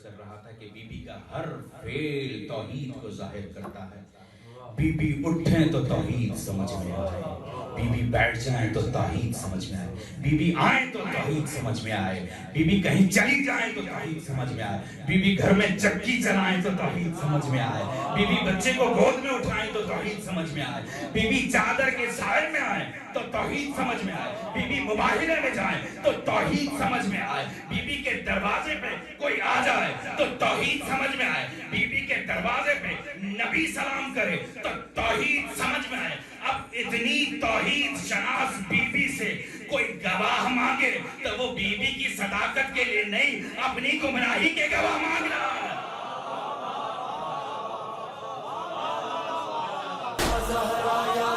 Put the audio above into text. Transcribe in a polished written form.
کر رہا تھا کہ بی بی کا ہر فعل توحید کو ظاہر کرتا ہے. بی بی اٹھیں تو توحید سمجھ میں آئے, بی بی بیٹھ جائیں تو توحید سمجھ میں آئے, بی بی آئیں تو توحید سمجھ میں آئے, بی بی کہیں چلی جائیں تو توحید سمجھ میں آئے, بی بی گھر میں چکی چلائیں تو توحید سمجھ میں آئے, بی بی بچے کو گود میں اٹھائیں تو توحید سمجھ میں آئے, بی بی چادر کے سائے میں آئیں تو توحید سمجھ میں آئے, بی بی مباہلے میں جائیں تو توحید سمجھ میں آئے, بی بی کے دروازے پہ کوئی آ جائے تو توحید سمجھ میں آئے, بی بی کے دروازے پہ نبی سلام کرے تو توحید سمجھ میں آئے. اب اتنی توحید شناس بی بی سے کوئی گواہ مانگے تو وہ بی بی کی صداقت کے لیے نہیں, اپنی گمراہی کے گواہ مانگ رہا ہے. زہرا یا